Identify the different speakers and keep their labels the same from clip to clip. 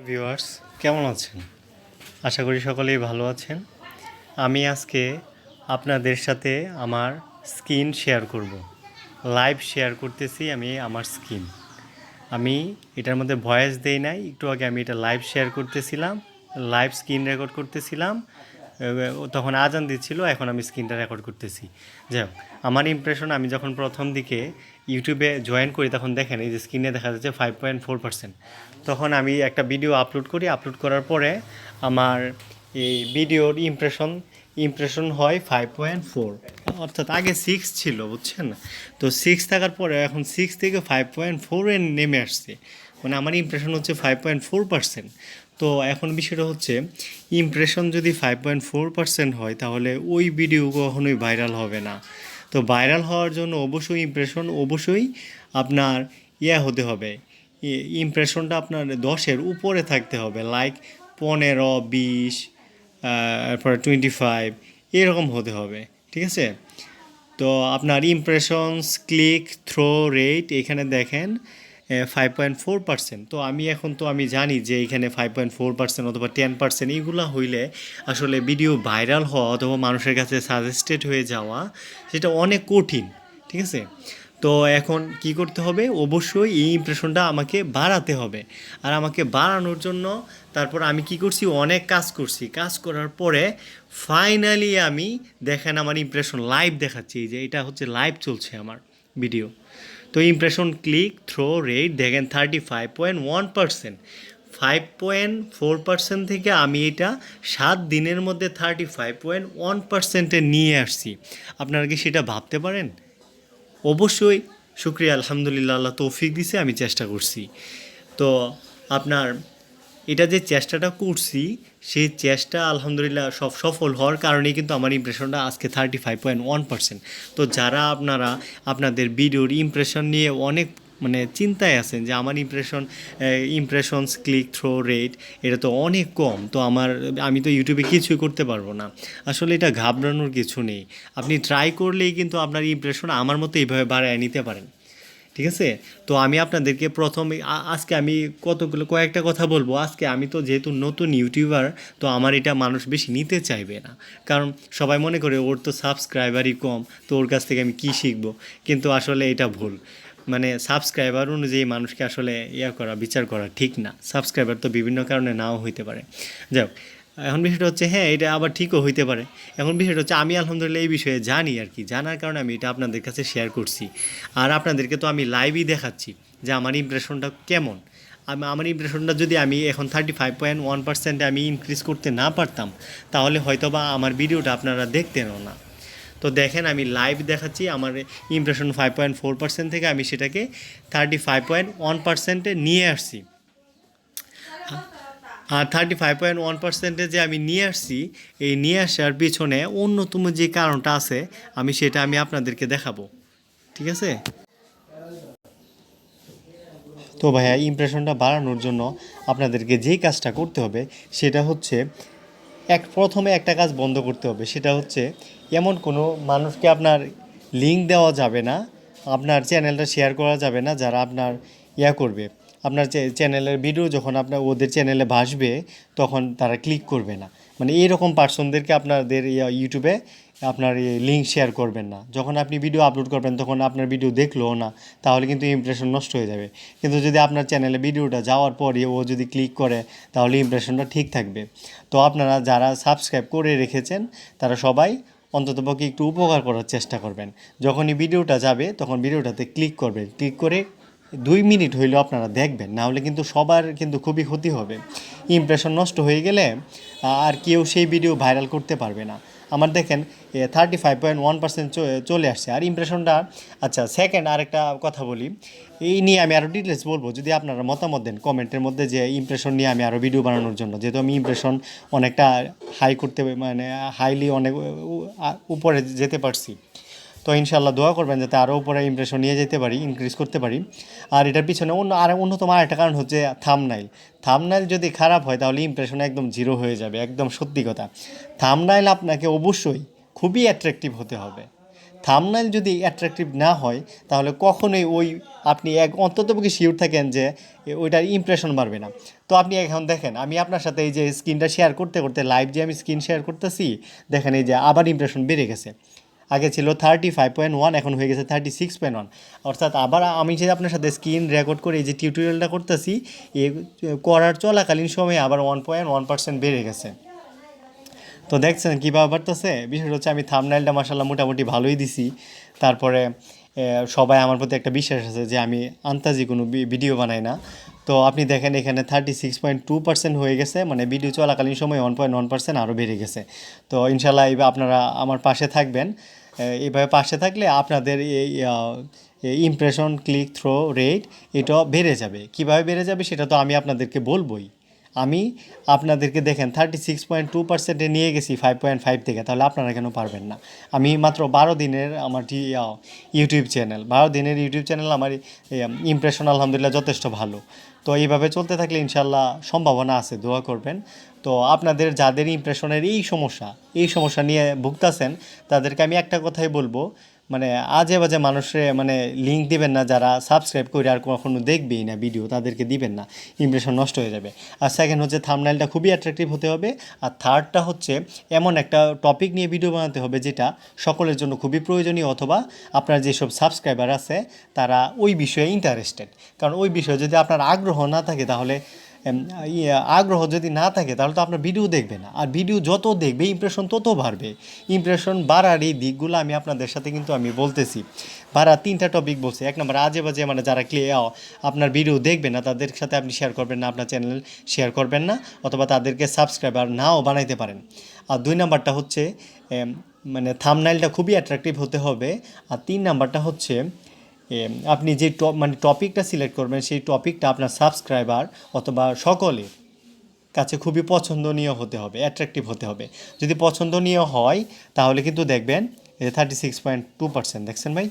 Speaker 1: Viewers কেমন আছেন? আশা করি সকলেই ভালো আছেন। আমি আজকে আপনাদের সাথে আমার স্ক্রিন শেয়ার করব। লাইভ শেয়ার করতেছি আমি আমার স্ক্রিন। আমি এটার মধ্যে ভয়েস দেই নাই, একটু আগে আমি এটা লাইভ শেয়ার করতেছিলাম, লাইভ স্ক্রিন রেকর্ড করতেছিলাম। তখন আজান দিচ্ছিল, এখন আমি স্ক্রিনটা রেকর্ড করতেছি। যাই হোক, আমার ইমপ্রেশন, আমি যখন প্রথম দিকে ইউটিউবে জয়েন করি তখন দেখেন এই যে স্ক্রিনে দেখা যাচ্ছে 5.4%। তখন আমি একটা ভিডিও আপলোড করি, আপলোড করার পরে আমার এই ভিডিওর ইমপ্রেশন হয় 5.4, অর্থাৎ আগে 6 ছিল, বুঝছেন? তো 6 থাকার পরে এখন 6 থেকে 5.4-এ নেমে আসছে, মানে আমার ইমপ্রেশন হচ্ছে 5.4%। তো এখন বিষয়টা হচ্ছে, ইমপ্রেশন যদি 5.4% হয় তাহলে ওই ভিডিও কখনোই ভাইরাল হবে না। তো ভাইরাল হওয়ার জন্য অবশ্যই ইমপ্রেশন অবশ্যই আপনার হতে হবে, ইমপ্রেশনটা আপনার 10-এর উপরে থাকতে হবে, লাইক 15, 20, তারপরে 25 এরকম হতে হবে, ঠিক আছে? তো আপনার ইমপ্রেশনস, ক্লিক থ্রো রেট এখানে দেখেন 5.4%। তো আমি জানি যে এখানে 5.4% অথবা 10% এইগুলো হইলে আসলে ভিডিও ভাইরাল হওয়া অথবা মানুষের কাছে সাজেস্টেড হয়ে যাওয়া সেটা অনেক কঠিন, ঠিক আছে? তো এখন কি করতে হবে, অবশ্যই এই ইমপ্রেশনটা আমাকে বাড়াতে হবে। আর আমাকে বাড়ানোর জন্য তারপর আমি কি করছি, অনেক কাজ করছি, কাজ করার পরে ফাইনালি আমি দেখেন আমার ইমপ্রেশন লাইভ দেখাচ্ছি, যে এটা হচ্ছে লাইভ চলছে আমার ভিডিও। তো ইমপ্রেশন, ক্লিক থ্রো রেট দেখেন 35.1%। 5.4% থেকে আমি এটা 7 দিনের মধ্যে 35.1%-এ নিয়ে আসছি। আপনারা কি সেটা ভাবতে পারেন? অবশ্যই শুক্রিয়া, আলহামদুলিল্লাহ, আল্লাহ তৌফিক দিছে, আমি চেষ্টা করছি। তো আপনার এটা যে চেষ্টাটা করছি, সেই চেষ্টা আলহামদুলিল্লাহ সফল হওয়ার কারণেই কিন্তু আমার ইমপ্রেশনটা আজকে 35.1%। তো যারা আপনারা আপনাদের ভিডিওর ইমপ্রেশন নিয়ে অনেক চিন্তায় আছেন যে আমার ইমপ্রেশনস, ক্লিক থ্রো রেট এটা তো অনেক কম, তো আমি তো ইউটিউবে কিছুই করতে পারবো না, আসলে এটা ঘাবড়ানোর কিছু নেই। আপনি ট্রাই করলেই কিন্তু আপনার ইমপ্রেশন আমার মতো এইভাবে বাড়ায় নিতে পারেন, ঠিক আছে? তো আমি আপনাদেরকে আজকে আমি কয়েকটা কথা বলবো। আজকে আমি তো যেহেতু নতুন ইউটিউবার, তো আমার এটা মানুষ বেশি নিতে চাইবে না, কারণ সবাই মনে করে ওর তো সাবস্ক্রাইবারই কম, তো ওর কাছ থেকে আমি কী শিখবো। কিন্তু আসলে এটা ভুল, সাবস্ক্রাইবার অনুযায়ী মানুষকে আসলে বিচার করা ঠিক না। সাবস্ক্রাইবার তো বিভিন্ন কারণে নাও হইতে পারে। যাই হোক, এখন বিষয়টা হচ্ছে, হ্যাঁ এটা আবার ঠিকও হইতে পারে। এখন বিষয়টা হচ্ছে, আমি আলহামদুলিল্লাহ এই বিষয়ে জানি আর কি, জানার কারণে আমি এটা আপনাদের কাছে শেয়ার করছি। আর আপনাদেরকে তো আমি লাইভই দেখাচ্ছি যে আমার ইমপ্রেশনটা কেমন। আমার ইমপ্রেশনটা যদি আমি এখন 35.1%-এ আমি ইনক্রিজ করতে না পারতাম, তাহলে হয়তো বা আমার ভিডিওটা আপনারা দেখতেনও না। তো দেখেন আমি লাইভ দেখাচ্ছি, আমার ইমপ্রেশন 5.4% থেকে আমি সেটাকে 35.1%-এ নিয়ে আসছি। আর 35.1%-এ যে আমি নিয়ে আসছি, এই নিয়ে আসার পিছনে অন্যতম যে কারণটা আছে, আমি আপনাদেরকে দেখাবো, ঠিক আছে? তো ভাইয়া, ইমপ্রেশনটা বাড়ানোর জন্য আপনাদেরকে যেই কাজটা করতে হবে সেটা হচ্ছে, প্রথমে একটা কাজ বন্ধ করতে হবে, সেটা হচ্ছে এমন কোনো মানুষকে আপনার লিঙ্ক দেওয়া যাবে না, আপনার চ্যানেলটা শেয়ার করা যাবে না, যারা আপনার করবে, আপনার চ্যানেলের ভিডিও যখন আপনার ওদের চ্যানেলে ভাসবে তখন তারা ক্লিক করবে না। এইরকম পার্সনদেরকে আপনাদের ইউটিউবে আপনার লিঙ্ক শেয়ার করবেন না। যখন আপনি ভিডিও আপলোড করবেন তখন আপনার ভিডিও দেখলোও না, তাহলে কিন্তু ইমপ্রেশন নষ্ট হয়ে যাবে। কিন্তু যদি আপনার চ্যানেলে ভিডিওটা যাওয়ার পরে ও যদি ক্লিক করে, তাহলে ইমপ্রেশনটা ঠিক থাকবে। তো আপনারা যারা সাবস্ক্রাইব করে রেখেছেন তারা সবাই অন্ততপক্ষে একটু উপকার করার চেষ্টা করবেন। যখনই ভিডিওটা যাবে তখন ভিডিওটাতে ক্লিক করবেন, ক্লিক করে 2 মিনিট হইলেও আপনারা দেখবেন, না হলে কিন্তু সবার কিন্তু খুবই ক্ষতি হবে। ইমপ্রেশন নষ্ট হয়ে গেলে আর কেউ সেই ভিডিও ভাইরাল করতে পারবে না। আমার দেখেন 35.1% চলে আসছে, আর ইমপ্রেশনটা। আচ্ছা, সেকেন্ড আরেকটা কথা বলি, এই নিয়ে আমি আরও ডিটেলস বলবো, যদি আপনারা মতামত দেন কমেন্টের মধ্যে, যে ইমপ্রেশন নিয়ে আমি আরও ভিডিও বানানোর জন্য, যেহেতু আমি ইমপ্রেশন অনেকটা হাই করতে, হাইলি অনেক উপরে যেতে পারছি। তো ইনশাল্লাহ দোয়া করবেন যাতে আরও উপরে ইমপ্রেশন নিয়ে যেতে পারি, ইনক্রিজ করতে পারি। আর এটার পিছনে অন্যতম আরেকটা কারণ হচ্ছে থাম্বনেইল। থাম্বনেইল যদি খারাপ হয় তাহলে ইমপ্রেশন একদম জিরো হয়ে যাবে, একদম সত্যি কথা। থাম্বনেইল আপনাকে অবশ্যই খুবই অ্যাট্রাকটিভ হতে হবে। থাম্বনেল যদি অ্যাট্রাকটিভ না হয় তাহলে কখনোই ওই আপনি অন্ততপক্ষে শিওর থাকেন যে ওইটার ইমপ্রেশন বাড়বে না। তো আপনি এখন দেখেন আমি আপনার সাথে এই যে স্ক্রিনটা শেয়ার করতে করতে লাইভ যে আমি স্ক্রিন শেয়ার করতেছি, দেখেন এই যে আবার ইমপ্রেশন বেড়ে গেছে। আগে ছিল 35.1, এখন হয়ে গেছে 36.1। অর্থাৎ আবার আমি যে আপনার সাথে স্ক্রিন রেকর্ড করে এই যে টিউটোরিয়ালটা করতেছি, এ করার চলাকালীন সময়ে আবার 1.1% বেড়ে গেছে। তো দেখছেন কীভাবে বাড়তেছে। বিষয়টা হচ্ছে আমি থাম্বনেলটা মাশাআল্লাহ মোটামুটি ভালোই দিছি। তারপরে সবাই আমার প্রতি একটা বিশ্বাস আছে যে আমি আন্তাজি কোনো ভিডিও বানাই না। তো আপনি দেখেন এখানে 36.2% হয়ে গেছে, মানে ভিডিও চলাকালীন সময় 1.1% আরও বেড়ে গেছে। তো ইনশাল্লাহ এইভাবে আপনারা আমার পাশে থাকবেন। এইভাবে পাশে থাকলে আপনাদের এই ইমপ্রেশন, ক্লিক থ্রো রেট এটাও বেড়ে যাবে। কীভাবে বেড়ে যাবে সেটা তো আমি আপনাদেরকে বলবই। আমি আপনাদেরকে দেখেন 36.2%-এ নিয়ে গেছি 5.5 থেকে, তাহলে আপনারা কেন পারবেন না? আমি মাত্র 12 দিনের আমার ইউটিউব চ্যানেল, 12 দিনের ইউটিউব চ্যানেল, আমার ইমপ্রেশন আলহামদুলিল্লাহ যথেষ্ট ভালো। তো এইভাবে চলতে থাকলে ইনশাল্লাহ সম্ভাবনা আছে, দোয়া করবেন। তো আপনাদের যাদের ইমপ্রেশনের এই সমস্যা নিয়ে ভুগতেছেন, তাদেরকে আমি একটা কথাই বলবো, মানে আজে বাজে মানুষে মানে লিঙ্ক দিবেন না, যারা সাবস্ক্রাইব করে আর কখনো দেখবেই না ভিডিও, তাদেরকে দিবেন না, ইমপ্রেশন নষ্ট হয়ে যাবে। আর সেকেন্ড হচ্ছে থাম্বনেলটা খুবই অ্যাট্রাকটিভ হতে হবে। আর থার্ডটা হচ্ছে এমন একটা টপিক নিয়ে ভিডিও বানাতে হবে যেটা সকলের জন্য খুবই প্রয়োজনীয়, অথবা আপনার যেসব সাবস্ক্রাইবার আছে তারা ওই বিষয়ে ইন্টারেস্টেড। কারণ ওই বিষয়ে যদি আপনার আগ্রহ না থাকে তাহলে আগ্রহ যদি না থাকে তাহলে তো আপনার ভিডিও দেখবে না। আর ভিডিও যত দেখবে ইমপ্রেশন তত বাড়বে। ইমপ্রেশন বাড়ার এই দিকগুলো আমি আপনাদের সাথে কিন্তু আমি বলতেছি। বাড়ার 3টা টপিক বলছি। 1 নম্বর আজে বাজে মানে যারা আপনার ভিডিও দেখবে না তাদের সাথে আপনি শেয়ার করবেন না, আপনার চ্যানেল শেয়ার করবেন না, অথবা তাদেরকে সাবস্ক্রাইবার নাও বানাইতে পারেন। আর 2 নাম্বারটা হচ্ছে মানে থাম্বনেলটা খুবই অ্যাট্রাকটিভ হতে হবে। আর 3 নাম্বারটা হচ্ছে আপনি যে টপিকটা সিলেক্ট করবেন সেই টপিকটা আপনার সাবস্ক্রাইবার অথবা সকলের কাছে খুবই পছন্দনীয় হতে হবে, অ্যাট্রাকটিভ হতে হবে। যদি পছন্দনীয় হয় তাহলে কিন্তু দেখবেন 36.2% দেখছেন ভাই।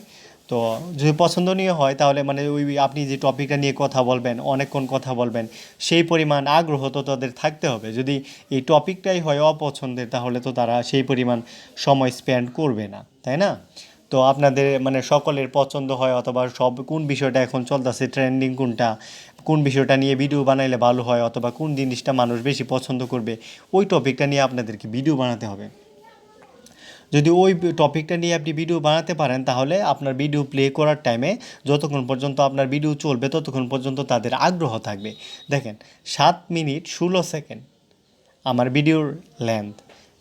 Speaker 1: তো যদি পছন্দনীয় হয় তাহলে মানে ওই আপনি যে টপিকটা নিয়ে কথা বলবেন, অনেকক্ষণ কথা বলবেন, সেই পরিমাণ আগ্রহ তো তাদের থাকতে হবে। যদি এই টপিকটাই হয় অপছন্দের তাহলে তো তারা সেই পরিমাণ সময় স্পেন্ড করবে না, তাই না? তো আপনাদের মানে সকলের পছন্দ হয়, অথবা কোন বিষয়টা এখন চলতেছে, ট্রেন্ডিং কোনটা, কোন বিষয়টা নিয়ে ভিডিও বানাইলে ভালো হয়, অথবা কোন জিনিসটা মানুষ বেশি পছন্দ করবে, ওই টপিকটা নিয়ে আপনাদেরকে ভিডিও বানাতে হবে। যদি ওই টপিকটা নিয়ে আপনি ভিডিও বানাতে পারেন তাহলে আপনার ভিডিও প্লে করার টাইমে যতক্ষণ পর্যন্ত আপনার ভিডিও চলবে ততক্ষণ পর্যন্ত তাদের আগ্রহ থাকবে। দেখেন 7 মিনিট 16 সেকেন্ড আমার ভিডিওর লেন্থ।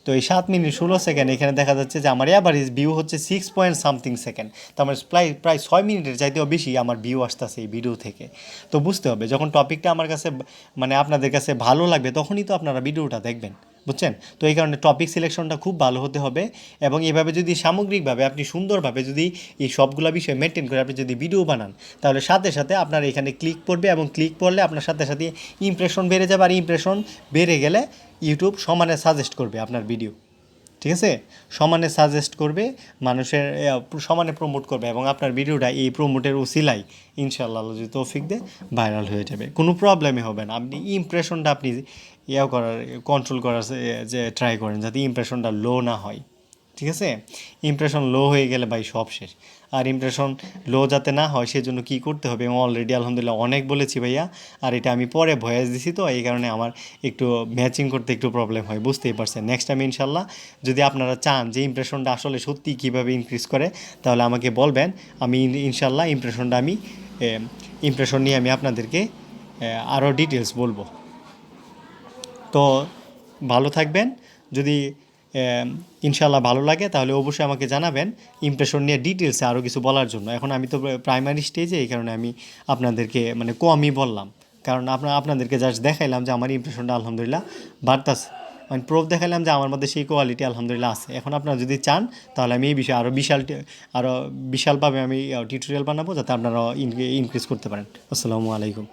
Speaker 1: তো এই 7 মিনিট 16 সেকেন্ড এখানে দেখা যাচ্ছে যে আমার অ্যাভারেজ ভিউ হচ্ছে 6 পয়েন্ট সামথিং সেকেন্ড। তো আমার প্রায় 6 মিনিটের চাইতেও বেশি আমার ভিউ আসতেছে এই ভিডিও থেকে। তো বুঝতে হবে যখন টপিকটা আমার কাছে মানে আপনাদের কাছে ভালো লাগবে তখনই তো আপনারা ভিডিওটা দেখবেন, বুঝছেন? তো এই কারণে টপিক সিলেকশনটা খুব ভালো হতে হবে। এবং এভাবে যদি সামগ্রিকভাবে আপনি সুন্দরভাবে যদি এই সবগুলো বিষয় মেনটেন করে আপনি যদি ভিডিও বানান তাহলে সাথে সাথে আপনার এখানে ক্লিক পড়বে, এবং ক্লিক পড়লে আপনার সাথে সাথে ইমপ্রেশন বেড়ে যাবে। আর ইমপ্রেশন বেড়ে গেলে ইউটিউব সমানে সাজেস্ট করবে আপনার ভিডিও, ঠিক আছে? সমানে সাজেস্ট করবে, মানুষের সমানে প্রমোট করবে, এবং আপনার ভিডিওটা এই প্রমোটের উসিলাই ইনশাআল্লাহ যদি তৌফিক দেয় ভাইরাল হয়ে যাবে, কোনো প্রবলেমই হবে না। আপনি ইমপ্রেশনটা আপনি কন্ট্রোল করার যে ট্রাই করেন যাতে ইমপ্রেশনটা লো না হয়, ঠিক আছে? ইমপ্রেশন লো হয়ে গেলে ভাই সব শেষ। আর ইমপ্রেশন লো যাতে না হয় সেজন্য কী করতে হবে আমি অলরেডি আলহামদুলিল্লাহ অনেক বলেছি ভাইয়া। আর এটা আমি পরে ভয়েস দিছি, তো এই কারণে আমার একটু ম্যাচিং করতে একটু প্রবলেম হয়, বুঝতেই পারছেন। নেক্সট টাইম ইনশাল্লাহ যদি আপনারা চান যে ইমপ্রেশনটা আসলে সত্যি কীভাবে ইনক্রিজ করে তাহলে আমাকে বলবেন, আমি ইনশাল্লাহ ইমপ্রেশন নিয়ে আমি আপনাদেরকে আরও ডিটেলস বলবো। তো ভালো থাকবেন। যদি ইনশাল্লাহ ভালো লাগে তাহলে অবশ্যই আমাকে জানাবেন ইমপ্রেশন নিয়ে ডিটেলসে আরও কিছু বলার জন্য। এখন আমি তো প্রাইমারি স্টেজে, এই কারণে আমি আপনাদেরকে মানে কমই বললাম, কারণ আপনাদেরকে জাস্ট দেখাইলাম যে আমার ইমপ্রেশনটা আলহামদুলিল্লাহ বাড়তাছে, মানে প্রুফ দেখাইলাম যে আমার মধ্যে সেই কোয়ালিটি আলহামদুলিল্লাহ আছে। এখন আপনারা যদি চান তাহলে আমি এই বিষয়ে আরও বিশালভাবে আমি টিউটোরিয়াল বানাবো যাতে আপনারা ইনক্রিজ করতে পারেন। আসসালামু আলাইকুম।